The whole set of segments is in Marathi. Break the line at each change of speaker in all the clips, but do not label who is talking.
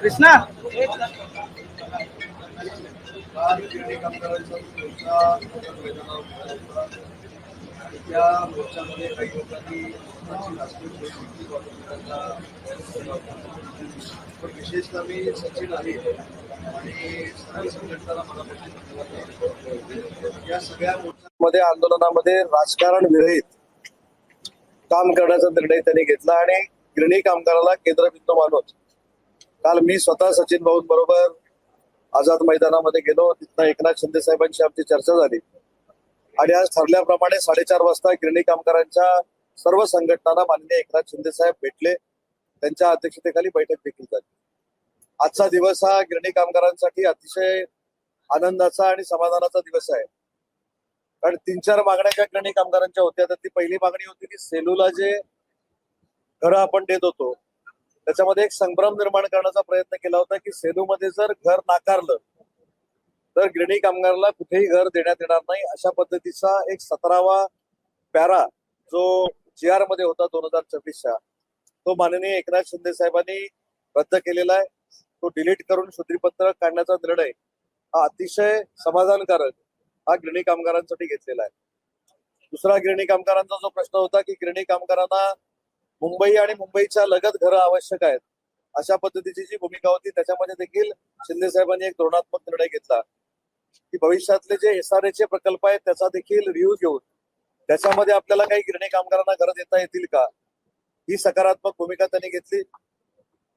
कृष्णा
त्या मोर्चामध्ये काही लोकांनी पण विशेषतः मी सचिन आहे आणि स्थानिक संघटनाला मला या सगळ्या मोर्चामध्ये आंदोलनामध्ये राजकारण विरहित काम करण्याचा निर्णय त्यांनी घेतला आणि गिरणी कामगाराला केंद्रबिंदू मानून काल मी स्वतः सचिन भाऊ बरोबर आझाद मैदानामध्ये गेलो. तिथं एकनाथ शिंदे साहेबांची आमची चर्चा झाली आणि आज ठरल्याप्रमाणे 4:30 वाजता गिरणी कामगारांच्या सर्व संघटनांना माननीय एकनाथ शिंदे साहेब भेटले. त्यांच्या अध्यक्षतेखाली बैठक देखील झाली. आजचा दिवस हा गिरणी कामगारांसाठी अतिशय आनंदाचा आणि समाधानाचा दिवस आहे. कारण 3-4 मागण्या ज्या गिरणी कामगारांच्या होत्या तर ती पहिली मागणी होती की सेलूला जे घरं आपण देत होतो त्याच्यामध्ये एक संभ्रम निर्माण करण्याचा प्रयत्न केला होता की सेलूमध्ये जर घर नाकारलं तर गिरणी कामगाराला कुठेही घर देण्यात येणार नाही, अशा पद्धतीचा एक 17वा पॅरा जो GR मध्ये होता 2026च्या तो माननीय एकनाथ शिंदे साहेबांनी रद्द केलेला आहे. तो डिलीट करून शुद्धीपत्रक काढण्याचा निर्णय हा अतिशय समाधानकारक हा गिरणी कामगारांसाठी घेतलेला आहे. दुसरा गिरणी कामगारांचा जो प्रश्न होता की गिरणी कामगारांना मुंबई आणि मुंबईच्या लगत घरं आवश्यक आहेत अशा पद्धतीची जी भूमिका होती त्याच्यामध्ये देखील शिंदे साहेबांनी एक धोरणात्मक निर्णय घेतला की भविष्यातले जे SRA चे प्रकल्प आहेत त्याचा देखील रिव्ह्यू घेऊन त्याच्यामध्ये आपल्याला काही गिरणी कामगारांना घरं देता येतील का ही सकारात्मक भूमिका त्यांनी घेतली.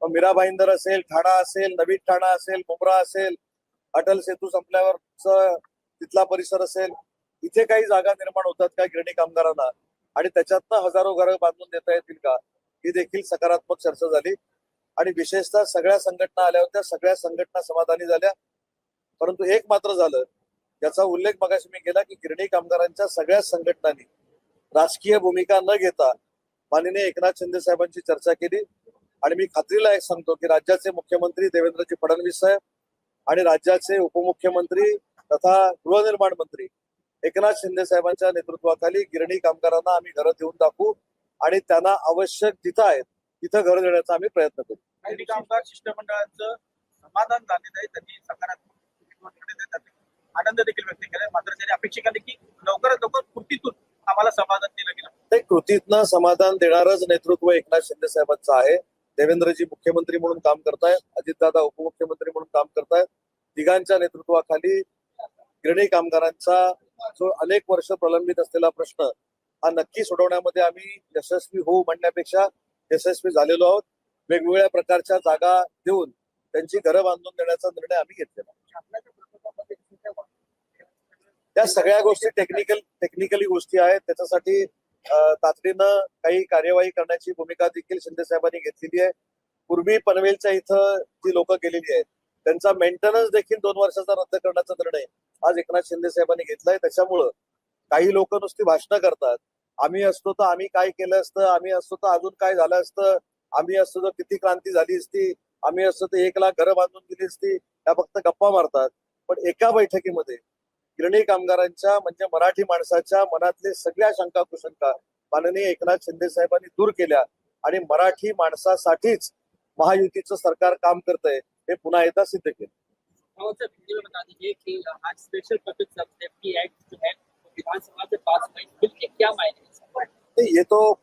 मीरा भाईंदर असेल, ठाणा असेल, नवीन ठाणा असेल, मुंब्रा असेल, अटल सेतू संपल्यावरच तिथला परिसर असेल, इथे काही जागा निर्माण होतात का गिरणी कामगारांना आणि त्याच्यातनं हजारो घरं बांधून देता येतील का ही देखील सकारात्मक चर्चा झाली. आणि विशेषतः सगळ्या संघटना आल्या होत्या, सगळ्या संघटना समाधानी झाल्या. परंतु एक मात्र झालं याचा उल्लेख मगाशी मी केला की गिरणी कामगारांच्या सगळ्या संघटनांनी राजकीय भूमिका न घेता माननीय एकनाथ शिंदे साहेबांची चर्चा केली आणि मी खात्रीला एक सांगतो की राज्याचे मुख्यमंत्री देवेंद्रजी फडणवीस साहेब आणि राज्याचे उपमुख्यमंत्री तथा गृहनिर्माण मंत्री एकनाथ शिंदे साहेबांच्या नेतृत्वाखाली गिरणी कामगारांना आम्ही घरं देऊन टाकू आणि त्यांना आवश्यक जिथं आहेत तिथं घर देण्याचा आम्ही प्रयत्न करू.
गिरणी कामगार शिष्टमंडळाचं समाधान झालेलं आहे. त्यांनी सकारात्मक आनंद देखील व्यक्त केलाय. मात्र त्यांनी अपेक्षा केली की लवकरात लवकर कृतीतून आम्हाला समाधान दिलं गेलं.
ते कृतीतनं समाधान देणारच नेतृत्व एकनाथ शिंदे साहेबांचं आहे. देवेंद्रजी मुख्यमंत्री म्हणून काम करतायत, अजितदादा उपमुख्यमंत्री म्हणून काम करतायत. तिघांच्या नेतृत्वाखाली गिरणी कामगारांचा जो अनेक वर्ष प्रलंबित असलेला प्रश्न हा नक्की सोडवण्यामध्ये आम्ही यशस्वी होऊ म्हणण्यापेक्षा यशस्वी झालेलो आहोत. वेगवेगळ्या प्रकारच्या जागा देऊन त्यांची घरं बांधून देण्याचा निर्णय आम्ही घेतलेला. त्या सगळ्या गोष्टी टेक्निकली गोष्टी आहेत. त्याच्यासाठी तातडीनं काही कार्यवाही करण्याची भूमिका देखील शिंदे साहेबांनी घेतलेली आहे. पूर्वी पनवेलच्या इथं जी लोक गेलेली आहेत त्यांचा मेंटेनन्स देखील 2 वर्षाचा रद्द करण्याचा निर्णय आज एकनाथ शिंदे साहेबांनी घेतलाय. त्याच्यामुळं काही लोक नुसती भाषणं करतात, आम्ही असतो तर आम्ही काय केलं असतं, आम्ही असतो तर अजून काय झालं असतं, आम्ही असतो तर किती क्रांती झाली असती, आम्ही असतो तर 1 लाख घरं बांधून दिली असती, त्या फक्त गप्पा मारतात. पण एका बैठकीमध्ये गिरणी कामगारांच्या म्हणजे मराठी माणसाच्या मनातले सगळ्या शंका कुशंका माननीय एकनाथ शिंदे साहेबांनी दूर केल्या आणि मराठी माणसासाठीच महायुतीचं सरकार काम करतंय हे पुन्हा एकदा सिद्ध केलं.
बता दीजिए कि आज स्पेशल पब्लिक सेफ्टी एक्ट जो है विधानसभा से पास हुई, बिल के क्या मायने?
ये तो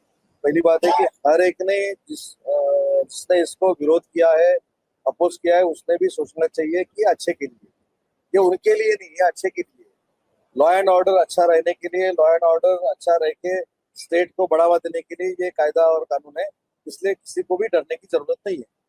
पहली बात है कि हर एक ने जिसने इसको विरोध किया है, अपोज किया है, उसने भी सोचना चाहिए कि अच्छे के लिए, ये उनके लिए नहीं है, अच्छे के लिए। लॉ एंड ऑर्डर अच्छा रहने के लिए, लॉ एंड ऑर्डर अच्छा रह के स्टेट को बढ़ावा देने के लिए ये कायदा और कानून है, इसलिए किसी को भी डरने की जरूरत नहीं है।